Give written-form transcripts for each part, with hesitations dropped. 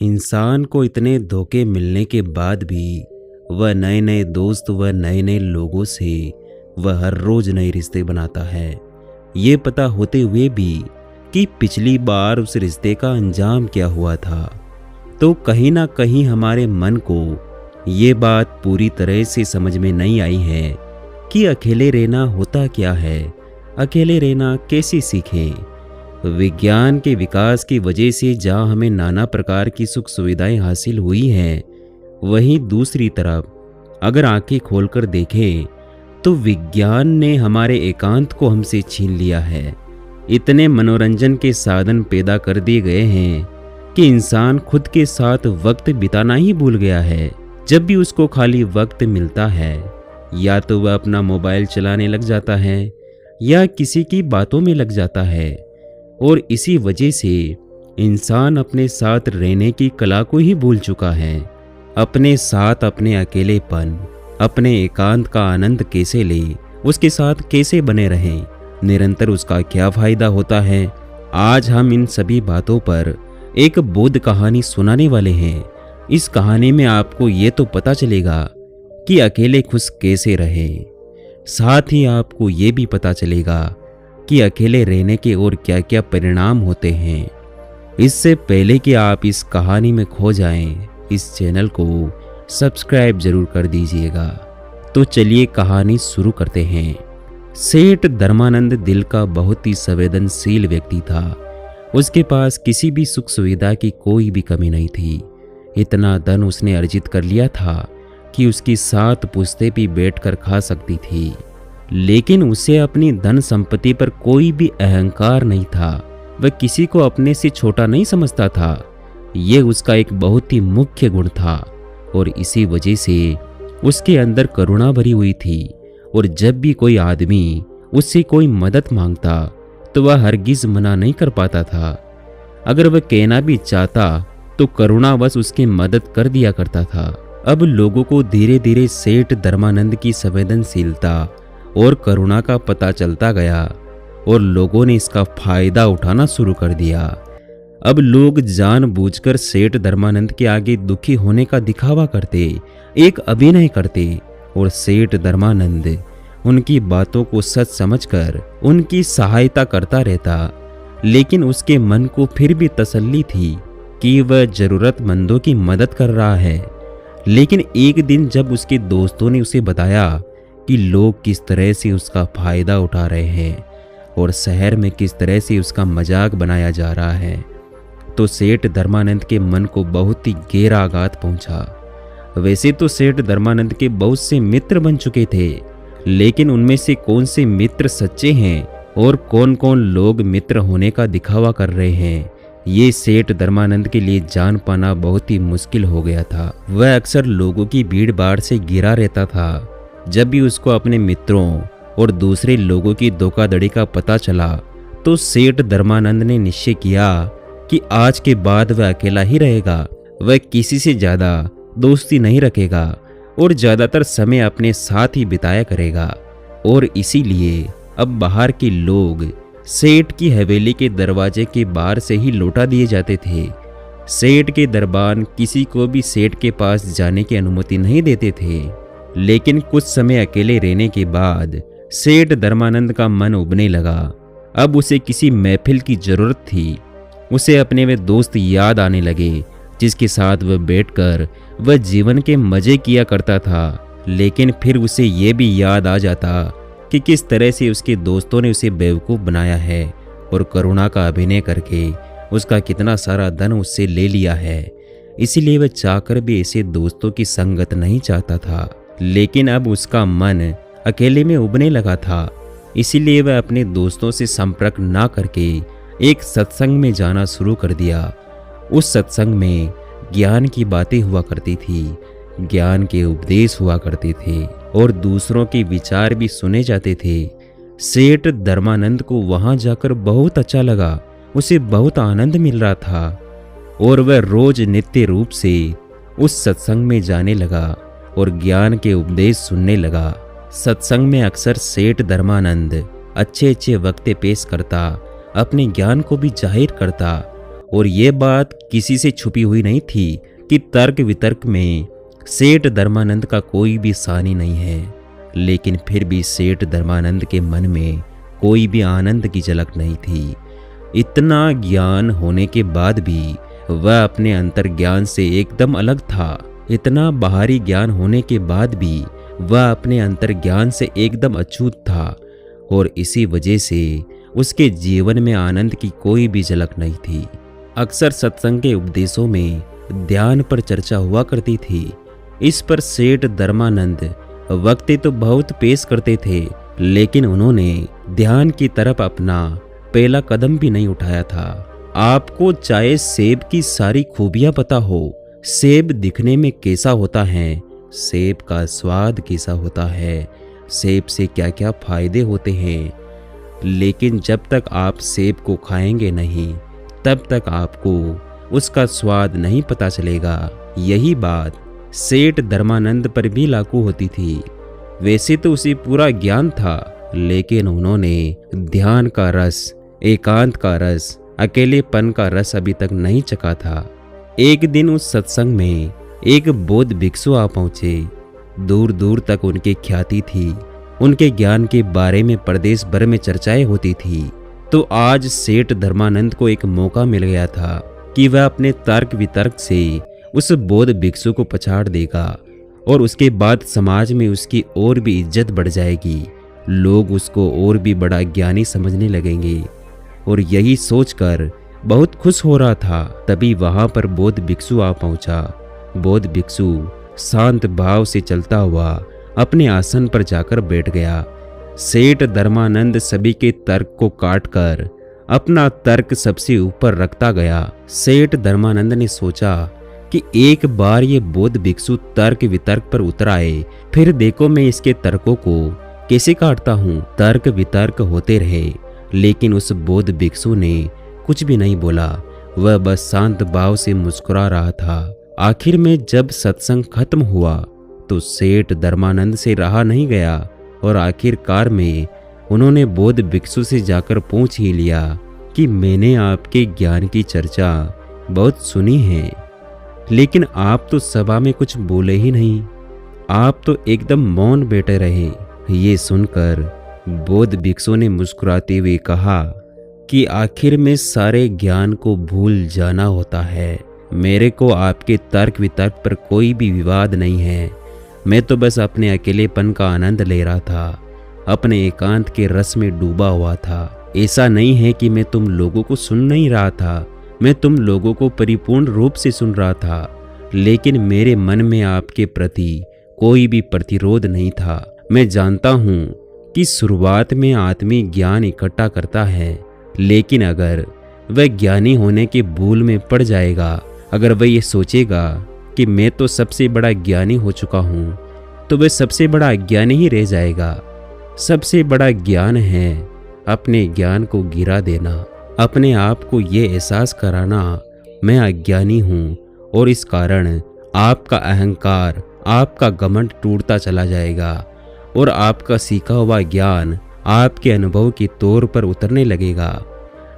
इंसान को इतने धोखे मिलने के बाद भी वह नए नए दोस्त व नए नए लोगों से वह हर रोज नए रिश्ते बनाता है, ये पता होते हुए भी कि पिछली बार उस रिश्ते का अंजाम क्या हुआ था। तो कहीं ना कहीं हमारे मन को ये बात पूरी तरह से समझ में नहीं आई है कि अकेले रहना होता क्या है, अकेले रहना कैसे सीखें। विज्ञान के विकास की वजह से जहाँ हमें नाना प्रकार की सुख सुविधाएं हासिल हुई हैं, वहीं दूसरी तरफ अगर आंखें खोलकर देखें तो विज्ञान ने हमारे एकांत को हमसे छीन लिया है। इतने मनोरंजन के साधन पैदा कर दिए गए हैं कि इंसान खुद के साथ वक्त बिताना ही भूल गया है। जब भी उसको खाली वक्त मिलता है, या तो वह अपना मोबाइल चलाने लग जाता है या किसी की बातों में लग जाता है। और इसी वजह से इंसान अपने साथ रहने की कला को ही भूल चुका है। अपने साथ अपने अकेलेपन, अपने एकांत का आनंद कैसे ले, उसके साथ कैसे बने रहें, निरंतर उसका क्या फायदा होता है, आज हम इन सभी बातों पर एक बोध कहानी सुनाने वाले हैं। इस कहानी में आपको ये तो पता चलेगा कि अकेले खुश कैसे रहें, साथ ही आपको ये भी पता चलेगा कि अकेले रहने के और क्या क्या परिणाम होते हैं। इससे पहले कि आप इस कहानी में खो जाएं, इस चैनल को सब्सक्राइब जरूर कर दीजिएगा। तो चलिए कहानी शुरू करते हैं। सेठ धर्मानंद दिल का बहुत ही संवेदनशील व्यक्ति था। उसके पास किसी भी सुख सुविधा की कोई भी कमी नहीं थी। इतना धन उसने अर्जित कर लिया था कि उसकी 7 पुश्तें भी बैठकर खा सकती थी। लेकिन उसे अपनी धन संपत्ति पर कोई भी अहंकार नहीं था। वह किसी को अपने से छोटा नहीं समझता था। यह उसका एक बहुत ही मुख्य गुण था और इसी वजह से उसके अंदर करुणा भरी हुई थी। और जब भी कोई आदमी उससे कोई मदद मांगता तो वह हरगिज मना नहीं कर पाता था। अगर वह कहना भी चाहता तो करुणावश उसकी मदद कर दिया करता था। अब लोगों को धीरे धीरे सेठ धर्मानंद की संवेदनशीलता और करुणा का पता चलता गया और लोगों ने इसका फायदा उठाना शुरू कर दिया। अब लोग जानबूझकर सेठ धर्मानंद के आगे दुखी होने का दिखावा करते, एक अभिनय करते और सेठ धर्मानंद उनकी बातों को सच समझकर उनकी सहायता करता रहता। लेकिन उसके मन को फिर भी तसल्ली थी कि वह जरूरतमंदों की मदद कर रहा है। लेकिन एक दिन जब उसके दोस्तों ने उसे बताया कि लोग किस तरह से उसका फायदा उठा रहे हैं और शहर में किस तरह से उसका मजाक बनाया जा रहा है, तो सेठ धर्मानंद के मन को बहुत ही गहरा आघात पहुंचा। वैसे तो सेठ धर्मानंद के बहुत से मित्र बन चुके थे, लेकिन उनमें से कौन से मित्र सच्चे हैं और कौन कौन लोग मित्र होने का दिखावा कर रहे हैं, ये सेठ धर्मानंद के लिए जान पाना बहुत ही मुश्किल हो गया था। वह अक्सर लोगों की भीड़ भाड़ से घिरा रहता था। जब भी उसको अपने मित्रों और दूसरे लोगों की धोखाधड़ी का पता चला तो सेठ धर्मानंद ने निश्चय किया कि आज के बाद वह अकेला ही रहेगा। वह किसी से ज्यादा दोस्ती नहीं रखेगा और ज्यादातर समय अपने साथ ही बिताया करेगा। और इसीलिए अब बाहर के लोग सेठ की हवेली के दरवाजे के बाहर से ही लौटा दिए जाते थे। सेठ के दरबान किसी को भी सेठ के पास जाने की अनुमति नहीं देते थे। लेकिन कुछ समय अकेले रहने के बाद सेठ धर्मानंद का मन उबने लगा। अब उसे किसी महफिल की जरूरत थी। उसे अपने वे दोस्त याद आने लगे जिसके साथ वह बैठकर वह जीवन के मजे किया करता था। लेकिन फिर उसे ये भी याद आ जाता कि किस तरह से उसके दोस्तों ने उसे बेवकूफ़ बनाया है और करुणा का अभिनय करके उसका कितना सारा धन उससे ले लिया है। इसीलिए वह चाहकर भी ऐसे दोस्तों की संगत नहीं चाहता था। लेकिन अब उसका मन अकेले में उबने लगा था। इसीलिए वह अपने दोस्तों से संपर्क ना करके एक सत्संग में जाना शुरू कर दिया। उस सत्संग में ज्ञान की बातें हुआ करती थी, ज्ञान के उपदेश हुआ करते थे और दूसरों के विचार भी सुने जाते थे। सेठ धर्मानंद को वहां जाकर बहुत अच्छा लगा। उसे बहुत आनंद मिल रहा था और वह रोज नित्य रूप से उस सत्संग में जाने लगा और ज्ञान के उपदेश सुनने लगा। सत्संग में अक्सर सेठ धर्मानंद अच्छे अच्छे वक्ते पेश करता, अपने ज्ञान को भी जाहिर करता और ये बात किसी से छुपी हुई नहीं थी कि तर्क वितर्क में सेठ धर्मानंद का कोई भी सानी नहीं है। लेकिन फिर भी सेठ धर्मानंद के मन में कोई भी आनंद की झलक नहीं थी। इतना ज्ञान होने के बाद भी वह अपने अंतर्ज्ञान से एकदम अलग था। इतना बाहरी ज्ञान होने के बाद भी वह अपने अंतर्ज्ञान से एकदम अछूत था और इसी वजह से उसके जीवन में आनंद की कोई भी झलक नहीं थी। अक्सर सत्संग के उपदेशों में ध्यान पर चर्चा हुआ करती थी। इस पर सेठ धर्मानंद वक्ते तो बहुत पेश करते थे, लेकिन उन्होंने ध्यान की तरफ अपना पहला कदम भी नहीं उठाया था। आपको चाहे सेब की सारी खूबियां पता हो, सेब दिखने में कैसा होता है, सेब का स्वाद कैसा होता है, सेब से क्या क्या फायदे होते हैं, लेकिन जब तक आप सेब को खाएंगे नहीं तब तक आपको उसका स्वाद नहीं पता चलेगा। यही बात सेठ धर्मानंद पर भी लागू होती थी। वैसे तो उसे पूरा ज्ञान था, लेकिन उन्होंने ध्यान का रस, एकांत का रस, अकेलेपन का रस अभी तक नहीं चखा था। एक दिन उस सत्संग में एक बौद्ध भिक्षु आ पहुंचे। दूर दूर तक उनकी ख्याति थी, उनके ज्ञान के बारे में प्रदेश भर में चर्चाएं होती थी। तो आज सेठ धर्मानंद को एक मौका मिल गया था कि वह अपने तर्क वितर्क से उस बौद्ध भिक्षु को पछाड़ देगा और उसके बाद समाज में उसकी और भी इज्जत बढ़ जाएगी। लोग उसको और भी बड़ा ज्ञानी समझने लगेंगे। और यही सोचकर बहुत खुश हो रहा था, तभी वहां पर बौद्ध भिक्षु आ पहुंचा। बौद्ध भिक्षु शांत भाव से चलता हुआ अपने आसन पर जाकर बैठ गया। सेठ धर्मानंद सभी के तर्क को काटकर अपना तर्क सबसे ऊपर रखता गया। सेठ धर्मानंद ने सोचा कि एक बार ये बौद्ध भिक्षु तर्क वितर्क पर उतर आए, फिर देखो मैं इसके तर्कों को कैसे काटता हूँ। तर्क वितर्क होते रहे, लेकिन उस बौद्ध भिक्षु ने कुछ भी नहीं बोला। वह बस शांत भाव से मुस्कुरा रहा था। आखिर में जब सत्संग खत्म हुआ तो सेठ धर्मानंद से रहा नहीं गया और आखिरकार में उन्होंने बौद्ध भिक्षु से जाकर पूछ ही लिया कि मैंने आपके ज्ञान की चर्चा बहुत सुनी है, लेकिन आप तो सभा में कुछ बोले ही नहीं, आप तो एकदम मौन बैठे रहे। ये सुनकर बौद्ध भिक्षु ने मुस्कुराते हुए कहा कि आखिर में सारे ज्ञान को भूल जाना होता है। मेरे को आपके तर्क वितर्क पर कोई भी विवाद नहीं है। मैं तो बस अपने अकेलेपन का आनंद ले रहा था, अपने एकांत के रस में डूबा हुआ था। ऐसा नहीं है कि मैं तुम लोगों को सुन नहीं रहा था, मैं तुम लोगों को परिपूर्ण रूप से सुन रहा था, लेकिन मेरे मन में आपके प्रति कोई भी प्रतिरोध नहीं था। मैं जानता हूँ कि शुरुआत में आदमी ज्ञान इकट्ठा करता है, लेकिन अगर वह ज्ञानी होने के भूल में पड़ जाएगा, अगर वह ये सोचेगा कि मैं तो सबसे बड़ा ज्ञानी हो चुका हूँ, तो वह सबसे बड़ा अज्ञानी ही रह जाएगा। सबसे बड़ा ज्ञान है अपने ज्ञान को गिरा देना, अपने आप को ये एहसास कराना मैं अज्ञानी हूँ, और इस कारण आपका अहंकार, आपका घमंड टूटता चला जाएगा और आपका सीखा हुआ ज्ञान आपके अनुभव के तौर पर उतरने लगेगा।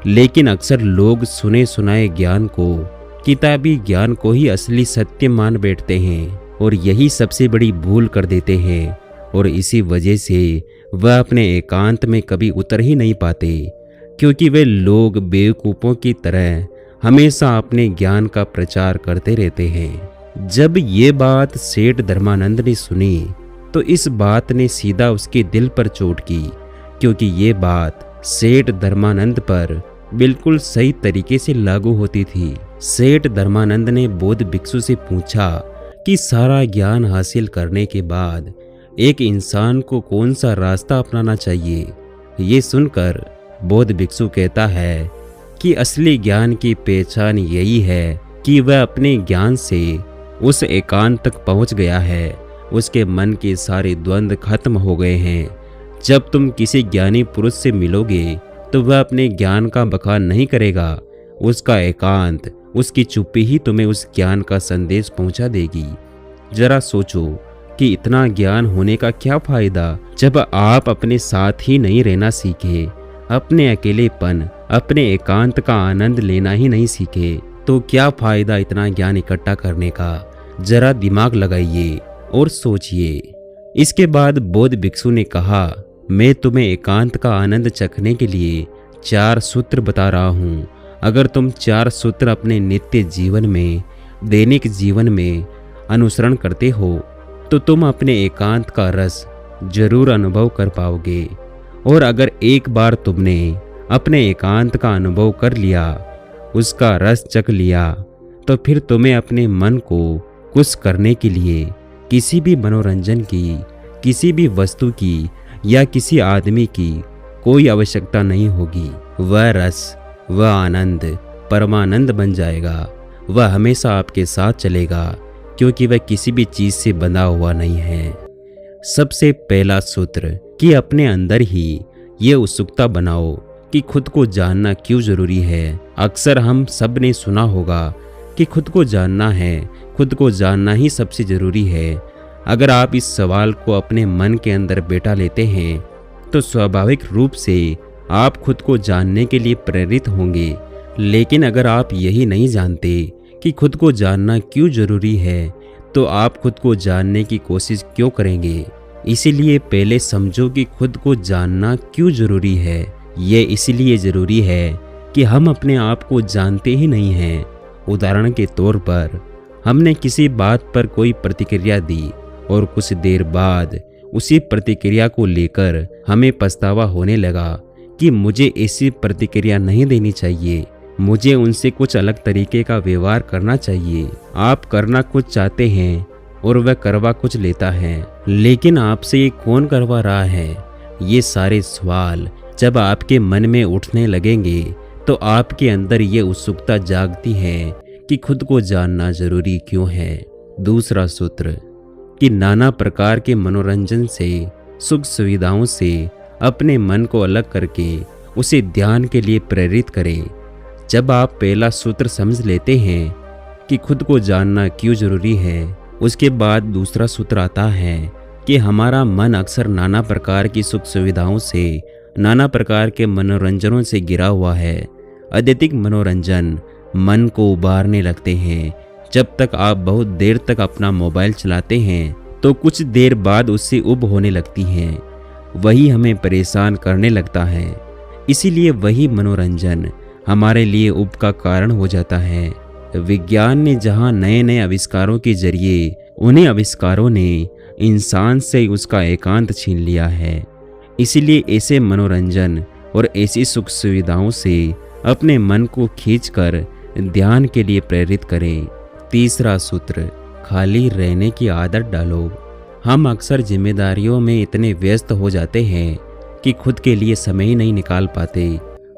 लेकिन अक्सर लोग सुने सुनाए ज्ञान को, किताबी ज्ञान को ही असली सत्य मान बैठते हैं और यही सबसे बड़ी भूल कर देते हैं, और इसी वजह से वह अपने एकांत में कभी उतर ही नहीं पाते, क्योंकि वे लोग बेवकूफ़ों की तरह हमेशा अपने ज्ञान का प्रचार करते रहते हैं। जब ये बात सेठ धर्मानंद ने सुनी तो इस बात ने सीधा उसके दिल पर चोट की, क्योंकि ये बात सेठ धर्मानंद पर बिल्कुल सही तरीके से लागू होती थी। सेठ धर्मानंद ने बौद्ध भिक्षु से पूछा कि सारा ज्ञान हासिल करने के बाद एक इंसान को कौन सा रास्ता अपनाना चाहिए। ये सुनकर बौद्ध भिक्षु कहता है कि असली ज्ञान की पहचान यही है कि वह अपने ज्ञान से उस एकांत तक पहुंच गया है, उसके मन के सारे द्वंद्व खत्म हो गए हैं। जब तुम किसी ज्ञानी पुरुष से मिलोगे तो वह अपने ज्ञान का बखान नहीं करेगा, उसका एकांत, उसकी चुप्पी ही तुम्हें उस ज्ञान का संदेश पहुंचा देगी। जरा सोचो कि इतना ज्ञान होने का क्या फायदा जब आप अपने साथ ही नहीं रहना सीखे, अपने अकेलेपन, अपने एकांत का आनंद लेना ही नहीं सीखे तो क्या फायदा इतना ज्ञान इकट्ठा करने का। जरा दिमाग लगाइए और सोचिए। इसके बाद बौद्ध भिक्षु ने कहा, मैं तुम्हें एकांत का आनंद चखने के लिए 4 सूत्र बता रहा हूँ। अगर तुम 4 सूत्र अपने नित्य जीवन में, दैनिक जीवन में अनुसरण करते हो तो तुम अपने एकांत का रस जरूर अनुभव कर पाओगे। और अगर एक बार तुमने अपने एकांत का अनुभव कर लिया, उसका रस चख लिया, तो फिर तुम्हें अपने मन को खुश करने के लिए किसी भी मनोरंजन की, किसी भी वस्तु की या किसी आदमी की कोई आवश्यकता नहीं होगी। वह रस, वह आनंद परमानंद बन जाएगा। वह हमेशा आपके साथ चलेगा क्योंकि वह किसी भी चीज से बंधा हुआ नहीं है। सबसे पहला सूत्र कि अपने अंदर ही ये उत्सुकता बनाओ कि खुद को जानना क्यों जरूरी है। अक्सर हम सब ने सुना होगा कि खुद को जानना है, खुद को जानना ही सबसे जरूरी है। अगर आप इस सवाल को अपने मन के अंदर बैठा लेते हैं तो स्वाभाविक रूप से आप खुद को जानने के लिए प्रेरित होंगे। लेकिन अगर आप यही नहीं जानते कि खुद को जानना क्यों जरूरी है तो आप खुद को जानने की कोशिश क्यों करेंगे। इसीलिए पहले समझो कि खुद को जानना क्यों जरूरी है। ये इसलिए जरूरी है कि हम अपने आप को जानते ही नहीं हैं। उदाहरण के तौर पर हमने किसी बात पर कोई प्रतिक्रिया दी और कुछ देर बाद उसी प्रतिक्रिया को लेकर हमें पछतावा होने लगा कि मुझे ऐसी प्रतिक्रिया नहीं देनी चाहिए, मुझे उनसे कुछ अलग तरीके का व्यवहार करना चाहिए। आप करना कुछ चाहते हैं और वह करवा कुछ लेता है, लेकिन आपसे ये कौन करवा रहा है? ये सारे सवाल जब आपके मन में उठने लगेंगे तो आपके अंदर ये उत्सुकता जागती है कि खुद को जानना जरूरी क्यों है। दूसरा सूत्र कि नाना प्रकार के मनोरंजन से, सुख सुविधाओं से अपने मन को अलग करके उसे ध्यान के लिए प्रेरित करें। जब आप पहला सूत्र समझ लेते हैं कि खुद को जानना क्यों जरूरी है, उसके बाद दूसरा सूत्र आता है कि हमारा मन अक्सर नाना प्रकार की सुख सुविधाओं से, नाना प्रकार के मनोरंजनों से घिरा हुआ है। अत्यधिक मनोरंजन मन को उबारने लगते हैं। जब तक आप बहुत देर तक अपना मोबाइल चलाते हैं तो कुछ देर बाद उससे उब होने लगती हैं। वही हमें परेशान करने लगता है। इसीलिए वही मनोरंजन हमारे लिए उब का कारण हो जाता है। विज्ञान ने जहां नए नए आविष्कारों के जरिए, उन्हीं आविष्कारों ने इंसान से उसका एकांत छीन लिया है। इसीलिए ऐसे मनोरंजन और ऐसी सुख सुविधाओं से अपने मन को खींचकर ध्यान के लिए प्रेरित करें। तीसरा सूत्र, खाली रहने की आदत डालो। हम अक्सर जिम्मेदारियों में इतने व्यस्त हो जाते हैं कि खुद के लिए समय ही नहीं निकाल पाते।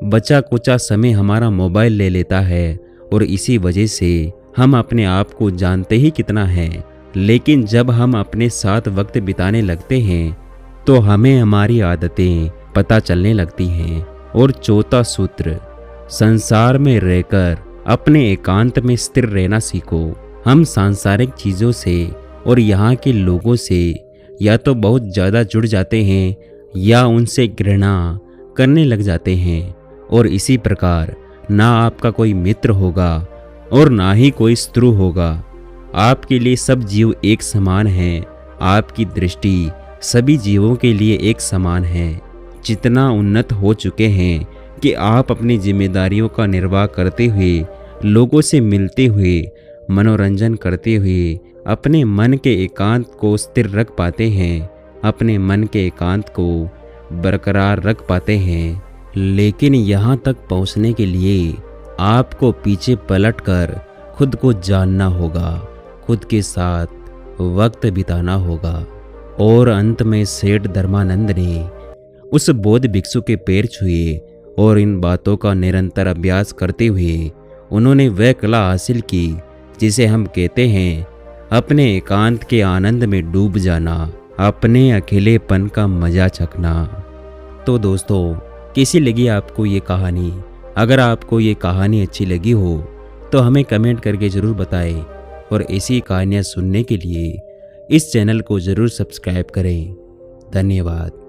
बचा कुचा समय हमारा मोबाइल ले लेता है और इसी वजह से हम अपने आप को जानते ही कितना है। लेकिन जब हम अपने साथ वक्त बिताने लगते हैं तो हमें हमारी आदतें पता चलने लगती हैं। और चौथा सूत्र, संसार में रहकर अपने एकांत में स्थिर रहना सीखो। हम सांसारिक चीज़ों से और यहाँ के लोगों से या तो बहुत ज़्यादा जुड़ जाते हैं या उनसे घृणा करने लग जाते हैं। और इसी प्रकार ना आपका कोई मित्र होगा और ना ही कोई शत्रु होगा। आपके लिए सब जीव एक समान हैं। आपकी दृष्टि सभी जीवों के लिए एक समान है। जितना उन्नत हो चुके हैं कि आप अपनी जिम्मेदारियों का निर्वाह करते हुए, लोगों से मिलते हुए, मनोरंजन करते हुए अपने मन के एकांत को स्थिर रख पाते हैं, अपने मन के एकांत को बरकरार रख पाते हैं। लेकिन यहाँ तक पहुँचने के लिए आपको पीछे पलटकर खुद को जानना होगा, खुद के साथ वक्त बिताना होगा। और अंत में सेठ धर्मानंद ने उस बौद्ध भिक्षु के पैर छुए और इन बातों का निरंतर अभ्यास करते हुए उन्होंने वह कला हासिल की जिसे हम कहते हैं अपने एकांत के आनंद में डूब जाना, अपने अकेलेपन का मजा चखना। तो दोस्तों, कैसी लगी आपको ये कहानी? अगर आपको ये कहानी अच्छी लगी हो तो हमें कमेंट करके ज़रूर बताएं और ऐसी कहानियाँ सुनने के लिए इस चैनल को ज़रूर सब्सक्राइब करें। धन्यवाद।